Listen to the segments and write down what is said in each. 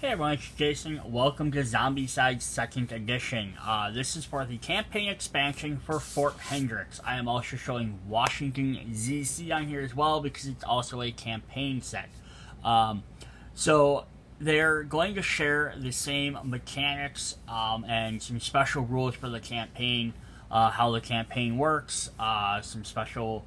Hey everyone, it's Jason. Welcome to Zombicide 2nd Edition. This is for the campaign expansion for Fort Hendrix. I am also showing Washington ZC on here as well because it's also a campaign set. So they're going to share the same mechanics and some special rules for the campaign, how the campaign works, some special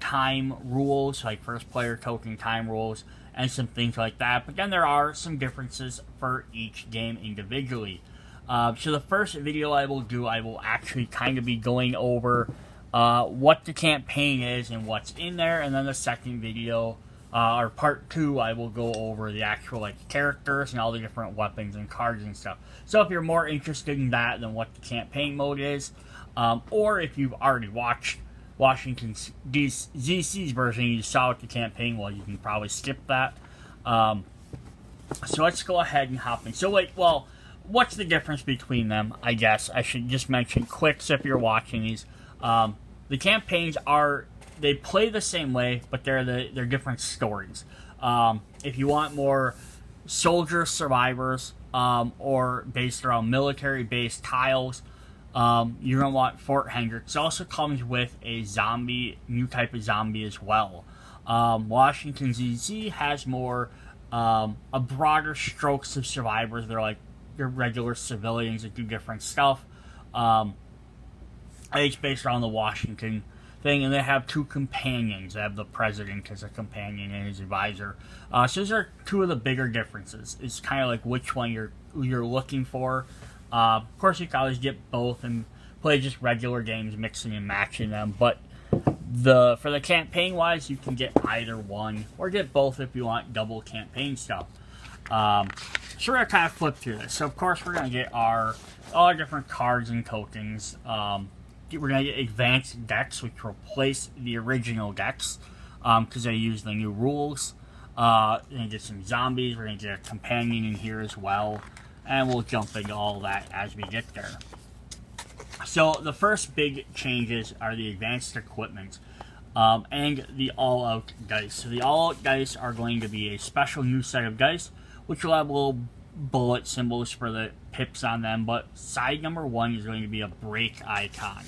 time rules, like first player token time rules, and some things like that. But then there are some differences for each game individually. So the first video I will actually kind of be going over what the campaign is and what's in there, and then the second video, or part 2, I will go over the actual characters and all the different weapons and cards and stuff. So if you're more interested in that than what the campaign mode is, or if you've already watched Washington ZC's version, you saw what the campaign was, you can probably skip that. So let's go ahead and hop in. So what's the difference between them? I guess I should just mention quick, so if you're watching these, the campaigns they play the same way, but they're different stories. If you want more soldier survivors, or based around military-based tiles, you're going to want Fort Hendrix. It also comes with a new type of zombie as well. Washington ZZ has more, a broader strokes of survivors. They're like your regular civilians that do different stuff. It's based around the Washington thing, and they have 2 companions. They have the president as a companion and his advisor. So those are 2 of the bigger differences. It's kind of like which one you're looking for. Of course, you can always get both and play just regular games, mixing and matching them. But for the campaign wise, you can get either one or get both if you want double campaign stuff. So we're gonna kind of flip through this. So of course, we're gonna get all our different cards and tokens. We're gonna get advanced decks, which replace the original decks because they use the new rules. We're gonna get some zombies. We're gonna get a companion in here as well. And we'll jump into all that as we get there. So the first big changes are the advanced equipment and the all-out dice. So the all-out dice are going to be a special new set of dice, which will have little bullet symbols for the pips on them. But side number 1 is going to be a break icon.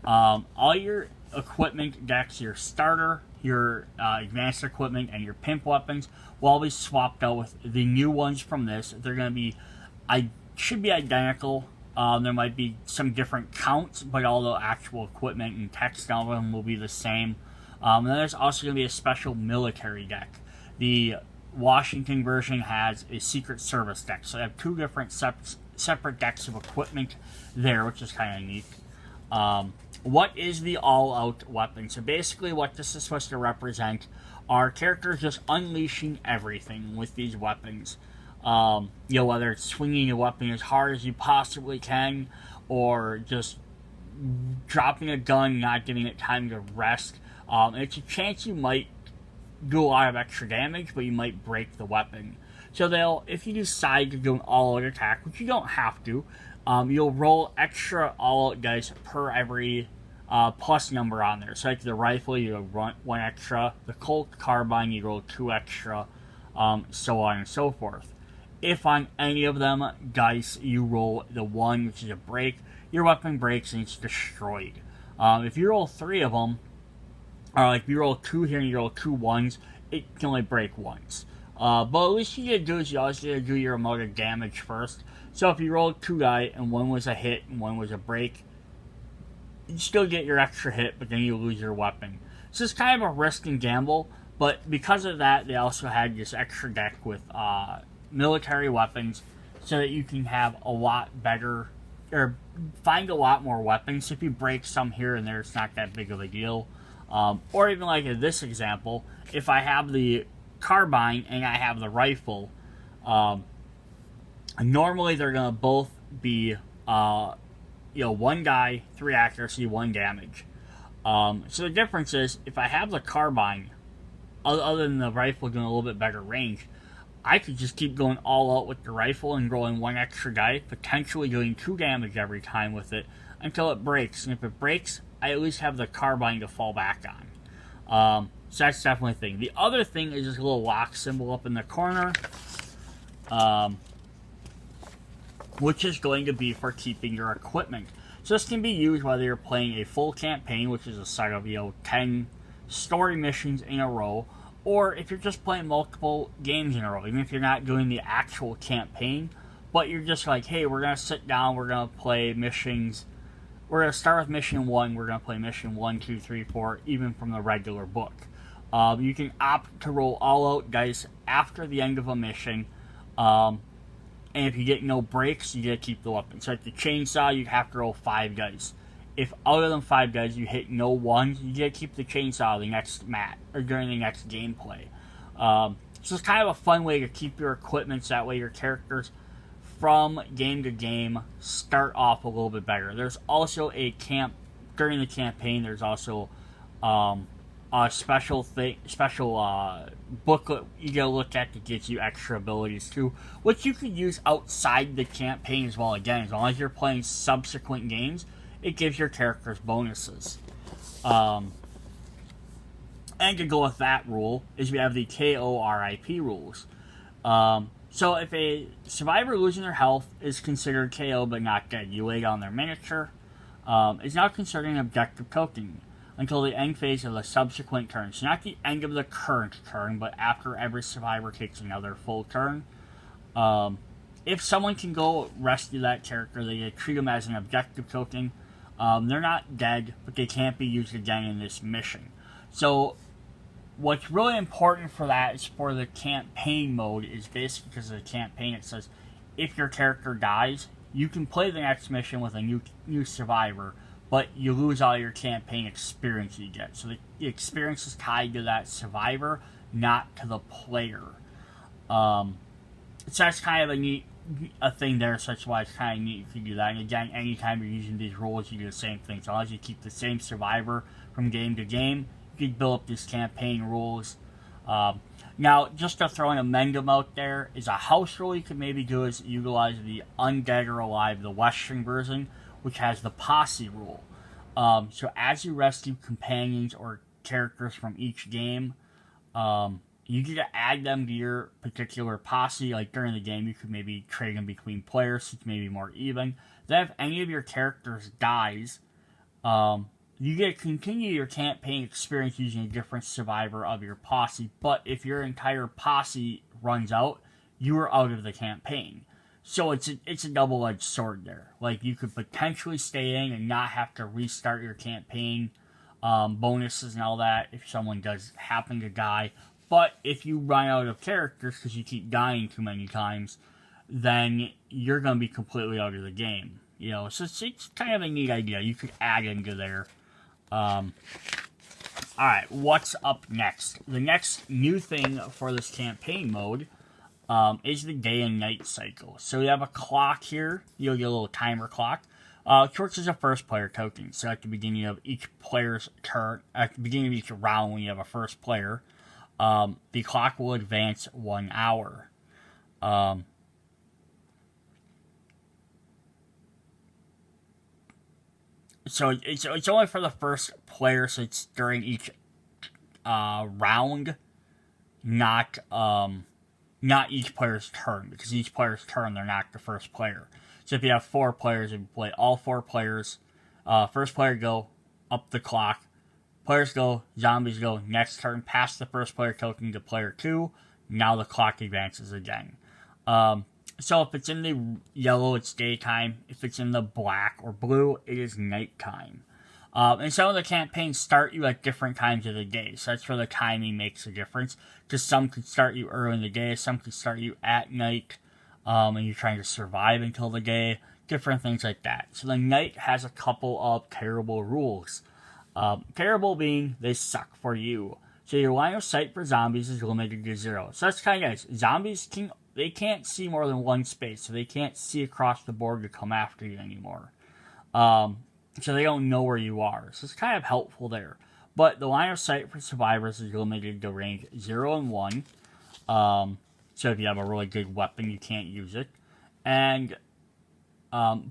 All your equipment decks, your starter, your advanced equipment, and your pimp weapons will all be swapped out with the new ones from this. They're going to be should be identical. There might be some different counts, but all the actual equipment and text on them will be the same. And then there's also going to be a special military deck. The Washington version has a Secret Service deck, so they have 2 different separate decks of equipment there, which is kind of neat. What is the all-out weapon? So basically what this is supposed to represent are characters just unleashing everything with these weapons. Whether it's swinging a weapon as hard as you possibly can, or just dropping a gun, not giving it time to rest. It's a chance you might do a lot of extra damage, but you might break the weapon. So if you decide to do an all-out attack, which you don't have to, you'll roll extra all-out dice per every plus number on there. So like the rifle, you roll 1 extra. The Colt carbine, you roll 2 extra, so on and so forth. If on any of them dice you roll the 1, which is a break, your weapon breaks and it's destroyed. If you roll 3 of them, or like if you roll 2 here and you roll 2 1s, it can only break once. But at least you need to do is you always need to do your amount of damage first. So if you rolled 2 die and 1 was a hit and 1 was a break, you still get your extra hit, but then you lose your weapon. So it's kind of a risk and gamble, but because of that, they also had this extra deck with military weapons so that you can have a lot better, or find a lot more weapons. If you break some here and there, it's not that big of a deal. Or even like in this example, if I have the carbine and I have the rifle, normally they're going to both be 1 die, 3 accuracy, 1 damage. So the difference is, if I have the carbine, other than the rifle doing a little bit better range, I could just keep going all out with the rifle and rolling 1 extra die, potentially doing 2 damage every time with it, until it breaks. And if it breaks, I at least have the carbine to fall back on. So that's definitely a thing. The other thing is this little lock symbol up in the corner. which is going to be for keeping your equipment. So this can be used whether you're playing a full campaign, which is a set of 10 story missions in a row, or if you're just playing multiple games in a row, even if you're not doing the actual campaign, but you're just like, hey, we're going to sit down, we're going to play missions. We're going to start with mission 1, we're going to play mission 1, 2, 3, 4, even from the regular book. You can opt to roll all-out dice after the end of a mission, and if you get no breaks, you get to keep the weapon. So at the chainsaw, you have to roll 5 dice. If other than 5 dice you hit no ones, you get to keep the chainsaw the next match, or during the next gameplay. So it's kind of a fun way to keep your equipment, so that way your characters from game to game start off a little bit better. There's also during the campaign, there's also a special booklet you gotta look at that gives you extra abilities too, which you could use outside the campaign as well. Again, as long as you're playing subsequent games, it gives your characters bonuses. And to go with that rule is we have the KORIP rules. So if a survivor losing their health is considered KO but not dead, you lay down their miniature. It's now considered an objective token until the end phase of the subsequent turn. So not the end of the current turn, but after every survivor takes another full turn. If someone can go rescue that character, they treat them as an objective token. They're not dead, but they can't be used again in this mission. So what's really important for that is for the campaign mode is basically because of the campaign, it says if your character dies, you can play the next mission with a new survivor, but you lose all your campaign experience you get. So the experience is tied to that survivor, not to the player. So that's kind of a neat thing there, so that's why it's kind of neat if you do that. And again, anytime you're using these rules, you do the same thing. So as you keep the same survivor from game to game, you can build up these campaign rules. Now, just to throw an amendment out there, is a house rule you could maybe do is utilize the Undead or Alive, the Western version, which has the posse rule. So as you rescue companions or characters from each game, you get to add them to your particular posse. Like during the game, you could maybe trade them between players, so it's maybe more even. Then if any of your characters dies, you get to continue your campaign experience using a different survivor of your posse, but if your entire posse runs out, you are out of the campaign. So it's a double-edged sword there. Like, you could potentially stay in and not have to restart your campaign bonuses and all that if someone does happen to die. But if you run out of characters because you keep dying too many times, then you're going to be completely out of the game. You know, so it's kind of a neat idea. You could add into there. Alright, what's up next? The next new thing for this campaign mode is the day and night cycle. So you have a clock here. You'll get a little timer clock. It works as a first player token. So at the beginning of each player's turn, at the beginning of each round when you have a first player, the clock will advance 1 hour. So it's only for the first player, so it's during each round, not each player's turn, because each player's turn, they're not the first player. So if you have 4 players, if you play all 4 players, first player go, up the clock, players go, zombies go, next turn, pass the first player token to player 2, now the clock advances again. So if it's in the yellow, it's daytime. If it's in the black or blue, it is nighttime. And some of the campaigns start you at different times of the day. So that's where the timing makes a difference. Because some could start you early in the day, some could start you at night, and you're trying to survive until the day. Different things like that. So the night has a couple of terrible rules. Terrible being, they suck for you. So your line of sight for zombies is limited to 0. So that's kind of nice. Zombies they can't see more than one space, so they can't see across the board to come after you anymore. So they don't know where you are. So it's kind of helpful there. But the line of sight for survivors is limited to range 0 and 1. So if you have a really good weapon, you can't use it. And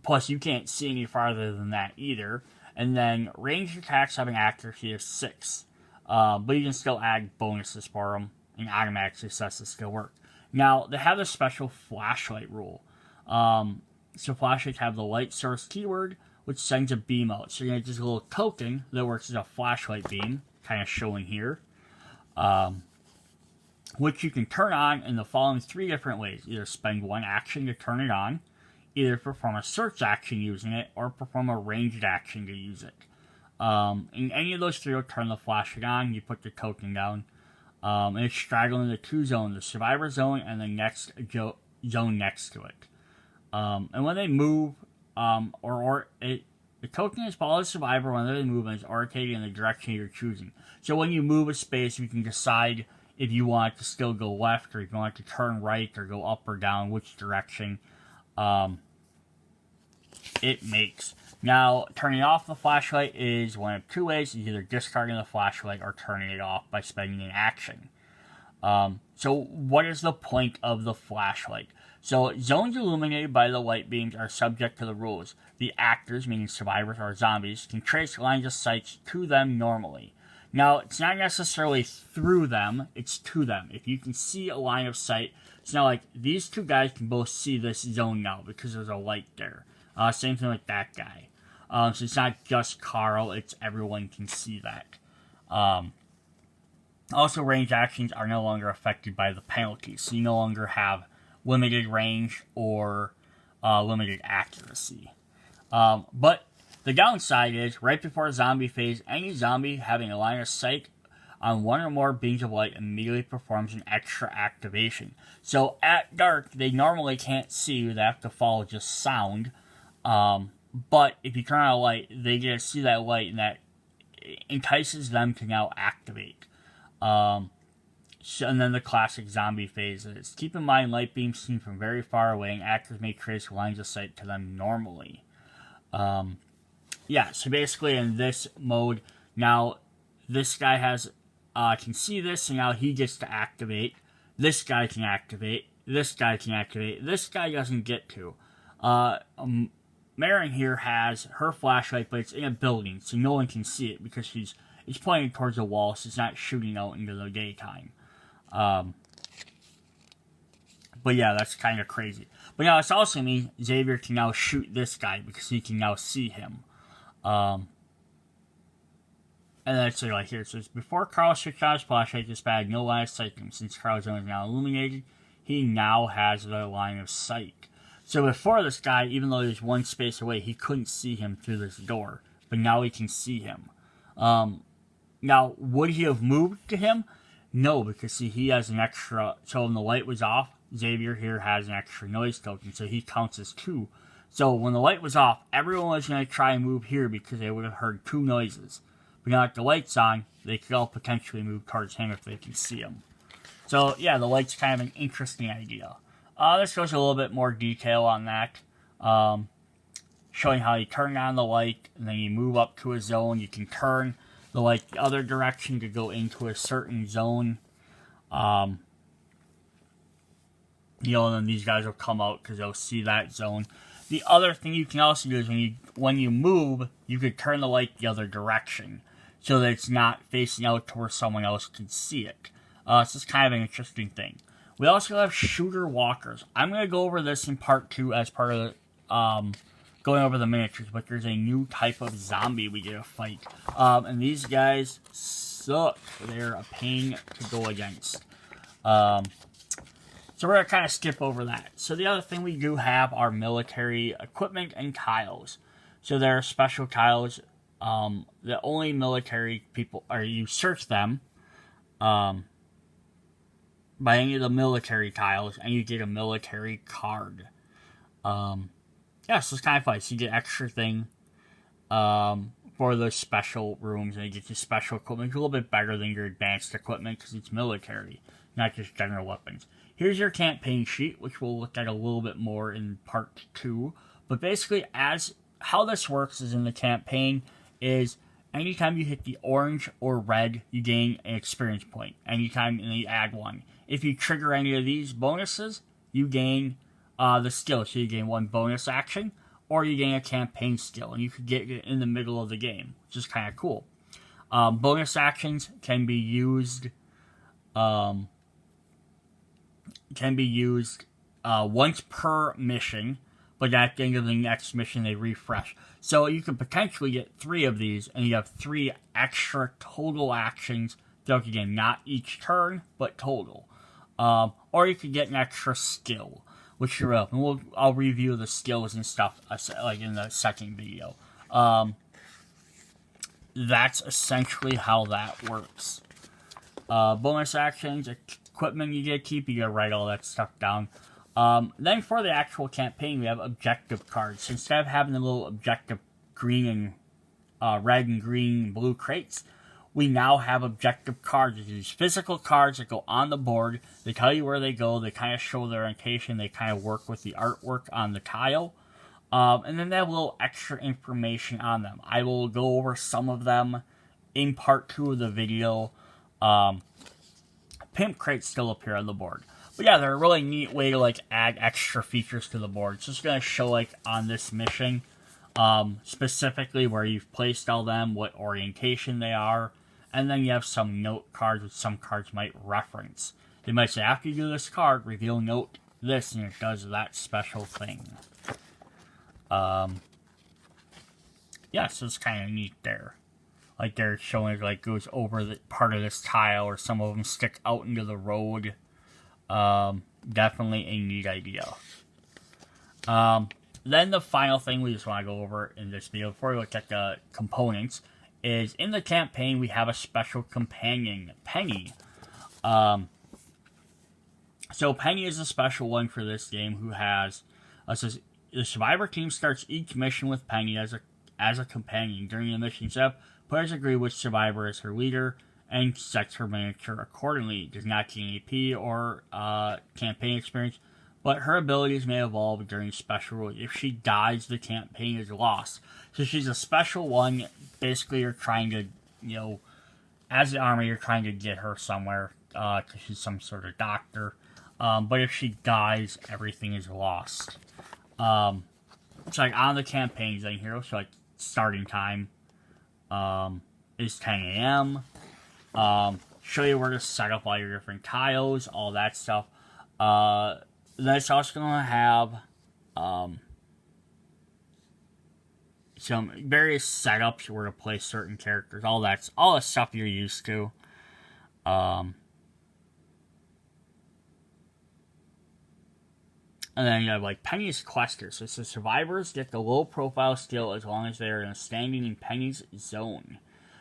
plus, you can't see any farther than that either. And then ranged attacks have an accuracy of 6. But you can still add bonuses for them, and automatic successes still work. Now, they have a special flashlight rule. So flashlights have the light source keyword, which sends a beam out. So you're going to just a little token that works as a flashlight beam, kind of showing here, which you can turn on in the following 3 different ways. Either spend 1 action to turn it on, either perform a search action using it, or perform a ranged action to use it. In any of those 3 will turn the flashlight on, you put the token down, and it's straddled into 2 zones, the survivor zone and the next zone next to it. And when they move, the token is followed the survivor when they move and is orientated in the direction you're choosing. So when you move a space, you can decide if you want it to still go left, or if you want it to turn right, or go up or down, which direction it makes. Now, turning off the flashlight is one of 2 ways. It's either discarding the flashlight or turning it off by spending an action. So what is the point of the flashlight? So zones illuminated by the light beams are subject to the rules. The actors, meaning survivors or zombies, can trace lines of sight to them normally. Now, it's not necessarily through them, it's to them. If you can see a line of sight, it's not like these 2 guys can both see this zone now because there's a light there. Same thing with that guy. So it's not just Carl, it's everyone can see that. Also, range actions are no longer affected by the penalties, so you no longer have limited range or limited accuracy. But the downside is, right before a zombie phase, any zombie having a line of sight on 1 or more beams of light immediately performs an extra activation. So at dark, they normally can't see you, they have to follow just sound. But if you turn on a light, they get to see that light, and that entices them to now activate. And then the classic zombie phase is, keep in mind light beams seen from very far away, and actors may trace lines of sight to them normally. So basically in this mode, now this guy can see this, and now he gets to activate. This guy can activate. This guy can activate. This guy doesn't get to. Marin here has her flashlight, but it's in a building, so no one can see it because it's pointing towards a wall, so it's not shooting out into the daytime. But yeah, that's kind of crazy. But now it's also means Xavier can now shoot this guy because he can now see him. And then it's like here, it says, before Carl switched on his flashlight, this bag no line of sight to him. Since Carl's zone is now illuminated, he now has the line of sight. So before this guy, even though he was 1 space away, he couldn't see him through this door. But now he can see him. Now, would he have moved to him? No, because see, he has an extra, so when the light was off, Xavier here has an extra noise token, so he counts as 2. So when the light was off, everyone was going to try and move here because they would have heard 2 noises. But now that the light's on, they could all potentially move towards him if they can see him. So yeah, the light's kind of an interesting idea. This goes a little bit more detail on that. Showing how you turn on the light, and then you move up to a zone. You can turn the light the other direction to go into a certain zone. And then these guys will come out because they'll see that zone. The other thing you can also do is when you move, you could turn the light the other direction so that it's not facing out to where someone else can see it. So it's kind of an interesting thing. We also have shooter walkers. I'm going to go over this in part 2 as part of the, going over the miniatures, but there's a new type of zombie we get to fight. And these guys suck. They're a pain to go against. So we're going to kind of skip over that. So the other thing we do have are military equipment and tiles. So there are special tiles that only military people, or you search them by any of the military tiles, and you get a military card. So it's kind of fun. So you get extra thing for those special rooms, and you get your special equipment. It's a little bit better than your advanced equipment because it's military, not just general weapons. Here's your campaign sheet, which we'll look at a little bit more in part 2. But basically, how this works is in the campaign is anytime you hit the orange or red, you gain an experience point. Anytime, and you add 1. If you trigger any of these bonuses, you gain the skill. So you gain 1 bonus action, or you gain a campaign skill. And you could get it in the middle of the game, which is kind of cool. Bonus actions can be used can be used once per mission, but at the end of the next mission they refresh. So you can potentially get 3 of these, and you have 3 extra total actions throughout the game. Not each turn, but total. Or you could get an extra skill, which you're up. And I'll review the skills and stuff like in the second video. That's essentially how that works. Bonus actions, equipment you get to keep, you gotta write all that stuff down. Then for the actual campaign, we have objective cards. Instead of having the little objective green and red and green and blue crates, we now have objective cards. These physical cards that go on the board. They tell you where they go. They kind of show their orientation. They kind of work with the artwork on the tile. And then they have a little extra information on them. I will go over some of them in part 2 of the video. Pimp crates still appear on the board. But yeah, they're a really neat way to like add extra features to the board. It's just going to show like on this mission, specifically where you've placed all them, what orientation they are. And then you have some note cards, which some cards might reference. They might say, after you do this card, reveal note this, and it does that special thing. Yeah, so it's kind of neat there. Like they're showing it like goes over the part of this tile, or some of them stick out into the road. Definitely a neat idea. Then the final thing we just want to go over in this video before we look at the components is in the campaign we have a special companion, Penny. So Penny is a special one for this game who has says the survivor team starts each mission with Penny as a companion. During the mission step, players agree which survivor is her leader and sets her miniature accordingly. Does not gain AP or campaign experience, but her abilities may evolve during special rules. If she dies, the campaign is lost. So she's a special one. Basically, you're trying to, as the army, you're trying to get her somewhere because she's some sort of doctor. But if she dies, everything is lost. It's like on the campaigns in here, so like starting time is 10 a.m. Show you where to set up all your different tiles, all that stuff. Then it's also going to have some various setups where to place certain characters. All the stuff you're used to. And then you have like Penny's Quester. So it says survivors get the low profile skill as long as they are standing in Penny's zone.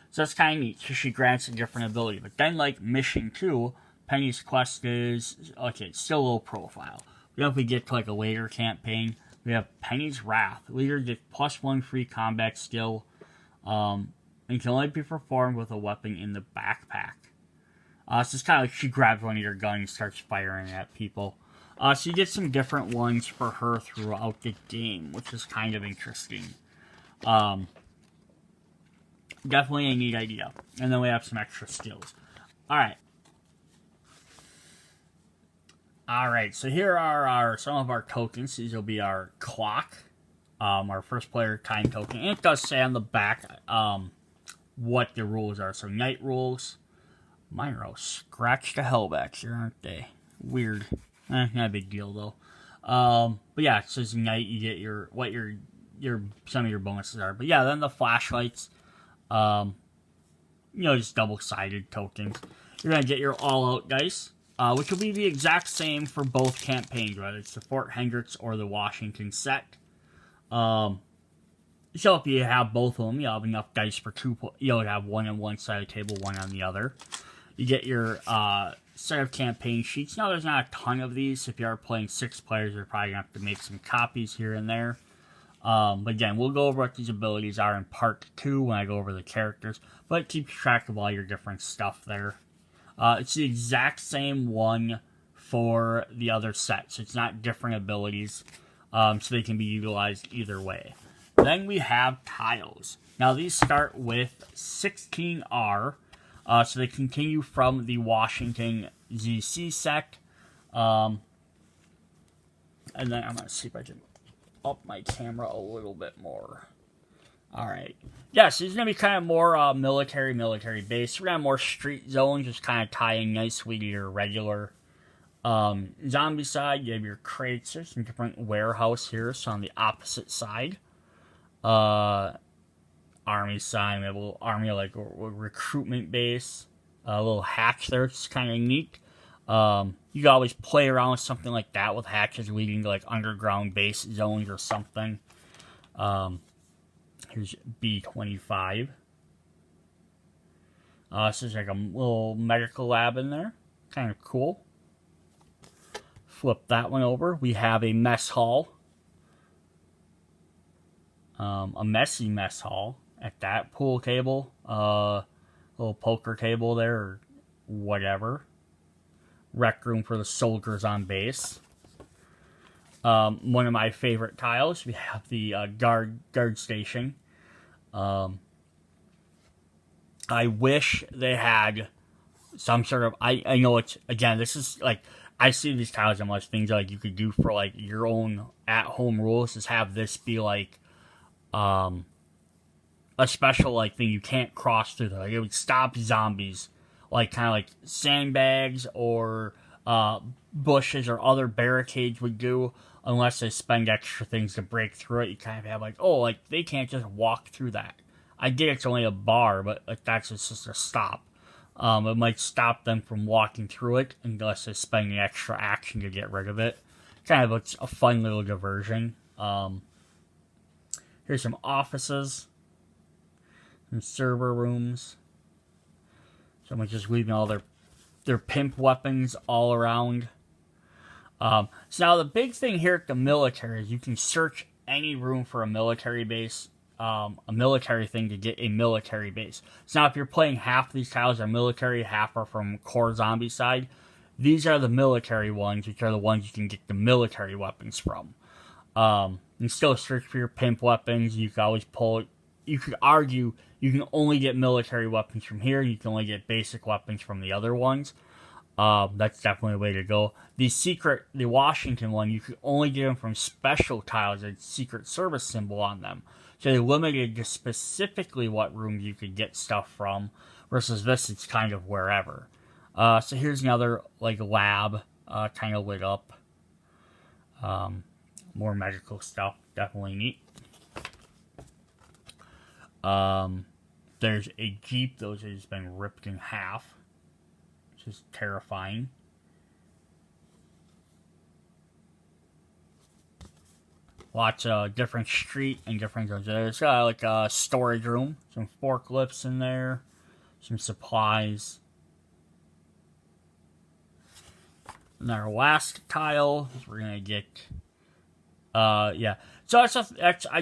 So that's kind of neat. So she grants a different ability. But then like Mission 2, Penny's Quest is, okay, it's still low profile. But if we get to like a later campaign, we have Penny's Wrath. Leader gets +1 free combat skill. And can only be performed with a weapon in the backpack. So it's kind of like she grabs one of your guns and starts firing at people. So you get some different ones for her throughout the game, which is kind of interesting. Definitely a neat idea. And then we have some extra skills. Alright, so here are some of our tokens. These will be our clock, our first player time token. And it does say on the back what the rules are. So night rules. Mine are all scratched to hell back here, aren't they? Weird. Not a big deal though. But yeah, it says night. You get what your some of your bonuses are. But yeah, then the flashlights. Just double-sided tokens. You're gonna get your all-out dice, which will be the exact same for both campaigns, whether it's the Fort Hendrix or the Washington set. So if you have both of them, you'll have enough dice for two. You'll have one on one side of the table, one on the other. You get your set of campaign sheets. Now, there's not a ton of these. If you are playing 6 players, you're probably going to have to make some copies here and there. But again, we'll go over what these abilities are in part 2 when I go over the characters. But it keeps track of all your different stuff there. It's the exact same one for the other sets. It's not different abilities. So they can be utilized either way. Then we have tiles. Now, these start with 16R. So they continue from the Washington ZC set. And then I'm going to see if I can up my camera a little bit more. Alright. Yeah, so it's going to be kind of more military base. We're going to have more street zones, just kind of tying nicely to your regular Zombicide, you have your crates. There's some different warehouse here. So on the opposite side, army side, we have a little army like a recruitment base. A little hatch there, it's kind of neat. You can always play around with something like that with hatches leading to like underground base zones or something. Here's B-25. So there's like a little medical lab in there. Kind of cool. Flip that one over. We have a mess hall. A messy mess hall at that. Pool table. Little poker table there or whatever. Rec room for the soldiers on base. One of my favorite tiles. We have the guard station. I wish they had some sort of. I know it's again. This is like I see these tiles and much things like you could do for like your own at home rules. Is have this be like a special like thing you can't cross through. Like it would stop zombies, like kind of like sandbags or bushes or other barricades would do. Unless they spend extra things to break through it, you kind of have like, oh, like they can't just walk through that. I get it's only a bar, but like that's just a stop. It might stop them from walking through it unless they spend the extra action to get rid of it. Kind of a fun little diversion. Here's some offices, some server rooms. Someone's just leaving all their pimp weapons all around. So now the big thing here at the military is you can search any room for a military base, a military thing to get a military base. So now if you're playing half of these tiles are military, half are from core Zombicide, these are the military ones, which are the ones you can get the military weapons from. You can still search for your pimp weapons. You can always pull. You could argue you can only get military weapons from here. You can only get basic weapons from the other ones. That's definitely a way to go. The Washington one, you could only get them from special tiles with Secret Service symbol on them. So they limited to specifically what rooms you could get stuff from, versus this, it's kind of wherever. So here's another, like, lab, kind of lit up. More medical stuff, definitely neat. There's a Jeep, those has been ripped in half. Is terrifying. Lots of different street and different zones. There's like a storage room, some forklifts in there, some supplies. And our last tile is we're gonna get. Yeah. So I'd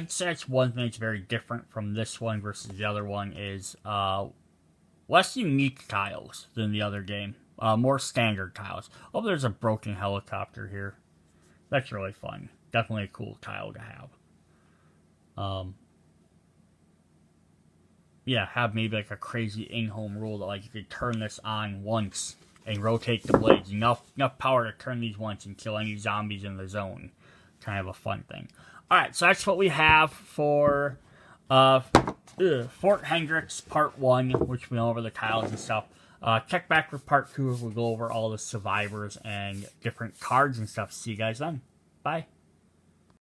say that's one thing that's very different from this one versus the other one is less unique tiles than the other game. More standard tiles. Oh, there's a broken helicopter here. That's really fun. Definitely a cool tile to have. Yeah, have maybe like a crazy in-home rule that like you could turn this on once and rotate the blades. Enough power to turn these once and kill any zombies in the zone. Kind of a fun thing. Alright, so that's what we have for Fort Hendrix Part 1, which we went over the tiles and stuff. Check back for Part 2 as we'll go over all the survivors and different cards and stuff. See you guys then. Bye.